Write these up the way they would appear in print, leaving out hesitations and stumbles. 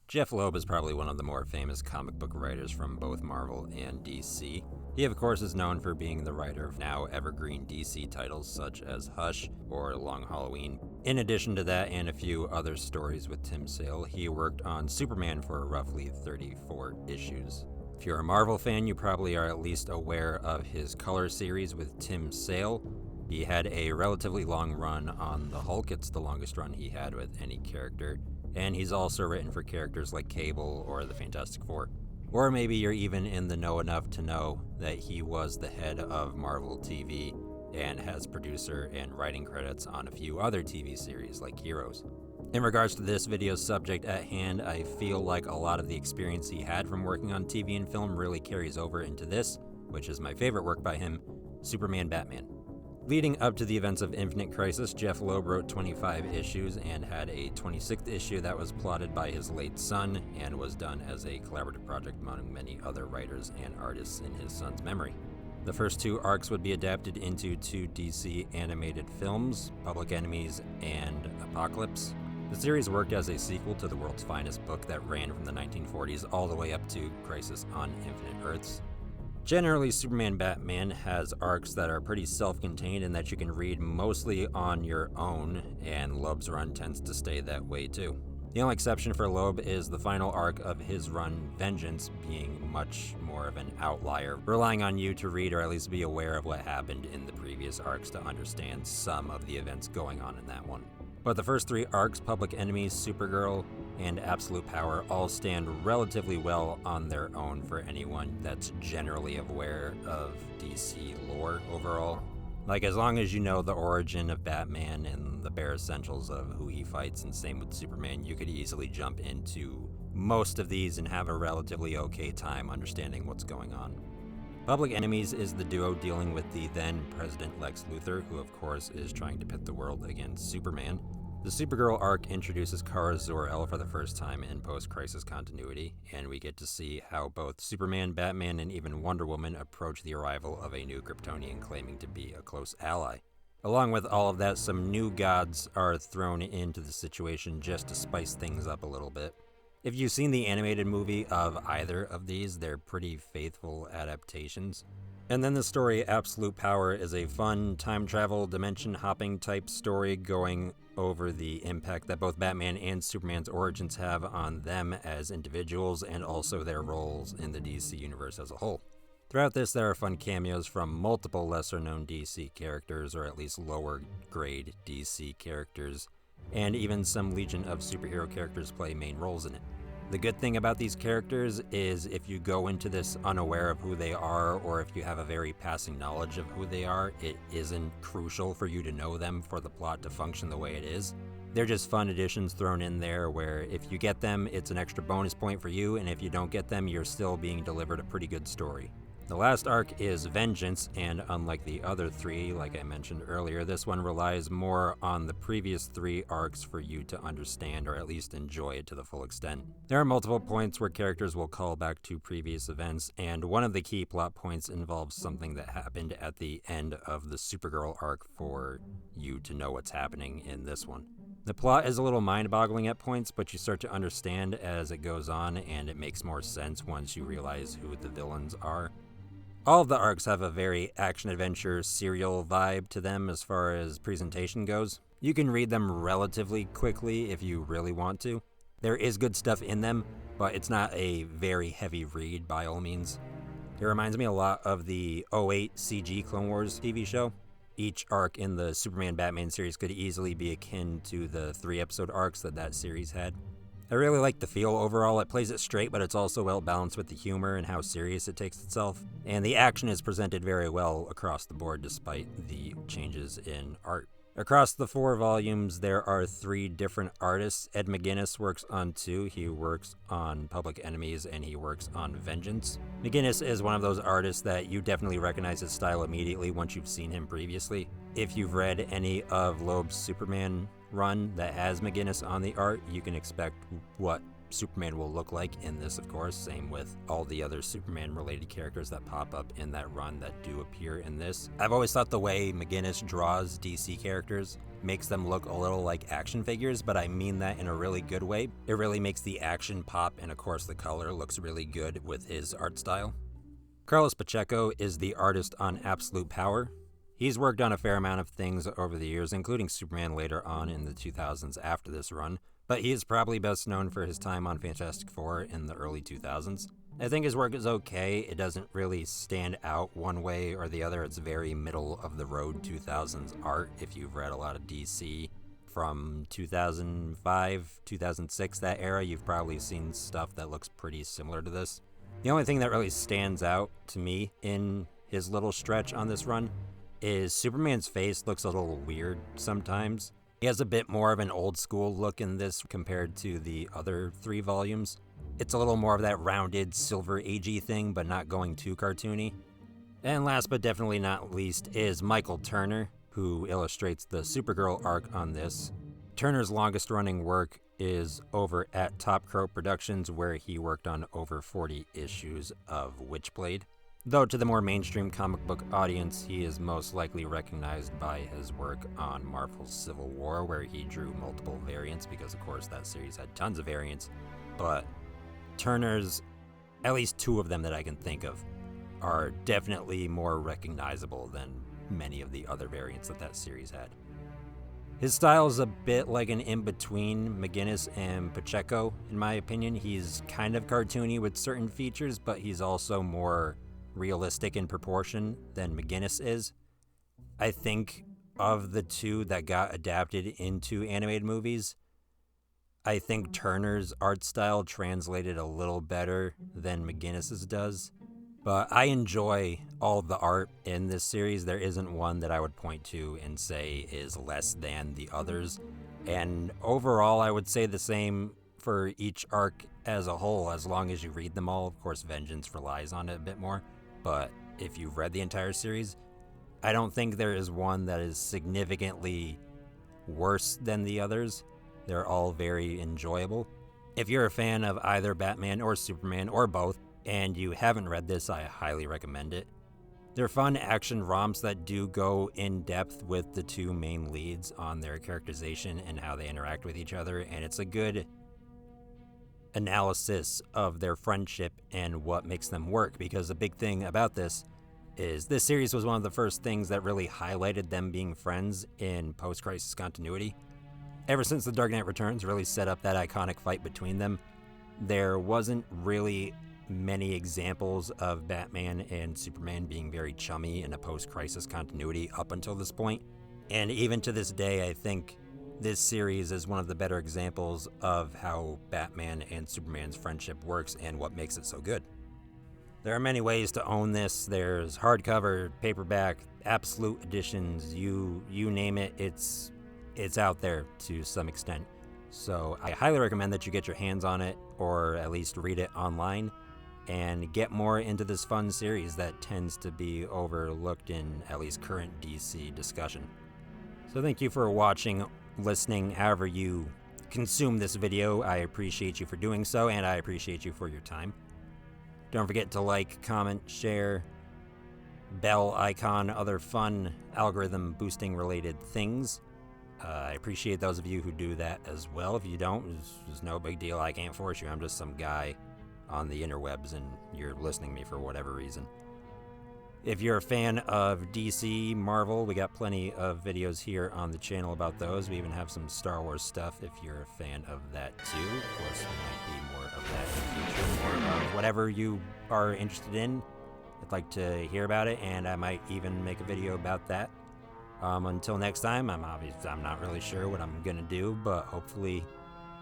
Jeph Loeb is probably one of the more famous comic book writers from both Marvel and DC. He, of course, is known for being the writer of now evergreen DC titles such as Hush or Long Halloween. In addition to that and a few other stories with Tim Sale, he worked on Superman for roughly 34 issues. If you're a Marvel fan, you probably are at least aware of his Color series with Tim Sale. He had a relatively long run on the Hulk. It's the longest run he had with any character. And he's also written for characters like Cable or the Fantastic Four. Or maybe you're even in the know enough to know that he was the head of Marvel TV and has producer and writing credits on a few other TV series like Heroes. In regards to this video's subject at hand, I feel like a lot of the experience he had from working on TV and film really carries over into this, which is my favorite work by him, Superman Batman. Leading up to the events of Infinite Crisis, Jeph Loeb wrote 25 issues and had a 26th issue that was plotted by his late son and was done as a collaborative project among many other writers and artists in his son's memory. The first two arcs would be adapted into two DC animated films, Public Enemies and Apocalypse. The series worked as a sequel to the world's finest book that ran from the 1940s all the way up to Crisis on Infinite Earths. Generally, Superman Batman has arcs that are pretty self-contained and that you can read mostly on your own, and Loeb's run tends to stay that way too. The only exception for Loeb is the final arc of his run, Vengeance, being much more of an outlier, relying on you to read or at least be aware of what happened in the previous arcs to understand some of the events going on in that one. But the first three arcs, Public Enemies, Supergirl, and Absolute Power, all stand relatively well on their own for anyone that's generally aware of DC lore overall. Like, as long as you know the origin of Batman and the bare essentials of who he fights, and same with Superman, you could easily jump into most of these and have a relatively okay time understanding what's going on. Public Enemies is the duo dealing with the then President Lex Luthor, who of course is trying to pit the world against Superman. The Supergirl arc introduces Kara Zor-El for the first time in post-Crisis continuity, and we get to see how both Superman, Batman, and even Wonder Woman approach the arrival of a new Kryptonian claiming to be a close ally. Along with all of that, some new gods are thrown into the situation just to spice things up a little bit. If you've seen the animated movie of either of these, they're pretty faithful adaptations. And then the story Absolute Power is a fun time travel, dimension hopping type story going over the impact that both Batman and Superman's origins have on them as individuals and also their roles in the DC universe as a whole. Throughout this, there are fun cameos from multiple lesser known DC characters, or at least lower grade DC characters, and even some Legion of Superhero characters play main roles in it. The good thing about these characters is if you go into this unaware of who they are, or if you have a very passing knowledge of who they are, it isn't crucial for you to know them for the plot to function the way it is. They're just fun additions thrown in there where if you get them, it's an extra bonus point for you, and if you don't get them, you're still being delivered a pretty good story. The last arc is Vengeance, and unlike the other three, like I mentioned earlier, this one relies more on the previous three arcs for you to understand or at least enjoy it to the full extent. There are multiple points where characters will call back to previous events, and one of the key plot points involves something that happened at the end of the Supergirl arc for you to know what's happening in this one. The plot is a little mind-boggling at points, but you start to understand as it goes on, and it makes more sense once you realize who the villains are. All of the arcs have a very action-adventure serial vibe to them as far as presentation goes. You can read them relatively quickly if you really want to. There is good stuff in them, but it's not a very heavy read by all means. It reminds me a lot of the 2008 CG Clone Wars TV show. Each arc in the Superman Batman series could easily be akin to the 3-episode arcs that series had. I really like the feel overall. It plays it straight, but it's also well balanced with the humor and how serious it takes itself. And the action is presented very well across the board despite the changes in art. Across the 4 volumes, there are 3 different artists. Ed McGuinness works on 2. He works on Public Enemies, and he works on Vengeance. McGuinness is one of those artists that you definitely recognize his style immediately once you've seen him previously. If you've read any of Loeb's Superman run that has McGuinness on the art, you can expect what Superman will look like in this, of course. Same with all the other Superman-related characters that pop up in that run that do appear in this. I've always thought the way McGuinness draws DC characters makes them look a little like action figures, but I mean that in a really good way. It really makes the action pop, and of course the color looks really good with his art style. Carlos Pacheco is the artist on Absolute Power. He's worked on a fair amount of things over the years, including Superman later on in the 2000s after this run, but he is probably best known for his time on Fantastic Four in the early 2000s. I think his work is okay. It doesn't really stand out one way or the other. It's very middle of the road 2000s art. If you've read a lot of DC from 2005, 2006, that era, you've probably seen stuff that looks pretty similar to this. The only thing that really stands out to me in his little stretch on this run is Superman's face looks a little weird sometimes. He has a bit more of an old school look in this compared to the other 3 volumes. It's a little more of that rounded, Silver Age-y thing, but not going too cartoony. And last but definitely not least is Michael Turner, who illustrates the Supergirl arc on this. Turner's longest running work is over at Top Crow Productions, where he worked on over 40 issues of Witchblade. Though to the more mainstream comic book audience, he is most likely recognized by his work on Marvel's Civil War, where he drew multiple variants, because of course that series had tons of variants. But Turner's, at least 2 of them that I can think of, are definitely more recognizable than many of the other variants that series had. His style is a bit like an in-between McGuinness and Pacheco, in my opinion. He's kind of cartoony with certain features, but he's also more realistic in proportion than McGuinness is. I think of the 2 that got adapted into animated movies, I think Turner's art style translated a little better than McGuinness's does. But I enjoy all of the art in this series. There isn't one that I would point to and say is less than the others. And overall, I would say the same for each arc as a whole, as long as you read them all. Of course, Vengeance relies on it a bit more. But if you've read the entire series, I don't think there is one that is significantly worse than the others. They're all very enjoyable. If you're a fan of either Batman or Superman or both, and you haven't read this, I highly recommend it. They're fun action romps that do go in depth with the 2 main leads on their characterization and how they interact with each other, and it's a good analysis of their friendship and what makes them work, because the big thing about this is this series was one of the first things that really highlighted them being friends in post-crisis continuity. Ever since The Dark Knight Returns really set up that iconic fight between them, there wasn't really many examples of Batman and Superman being very chummy in a post-crisis continuity up until this point. And even to this day, I think this series is one of the better examples of how Batman and Superman's friendship works and what makes it so good. There are many ways to own this. There's hardcover, paperback, absolute editions, you name it, it's out there to some extent. So I highly recommend that you get your hands on it, or at least read it online, and get more into this fun series that tends to be overlooked in at least current DC discussion. So thank you for watching, listening, however you consume this video. I appreciate you for doing so, and I appreciate you for your time. Don't forget to like, comment, share, bell icon, other fun algorithm boosting related things. I appreciate those of you who do that as well. If you don't, it's no big deal. I can't force you. I'm just some guy on the interwebs, and you're listening to me for whatever reason. If you're a fan of DC, Marvel, we got plenty of videos here on the channel about those. We even have some Star Wars stuff if you're a fan of that too. Of course, there might be more of that in the future, more of whatever you are interested in. I'd like to hear about it, and I might even make a video about that. Until next time, I'm not really sure what I'm gonna do, but hopefully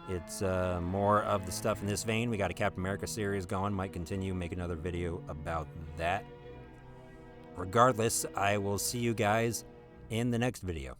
it's more of the stuff in this vein. We got a Captain America series going, might continue, make another video about that. Regardless, I will see you guys in the next video.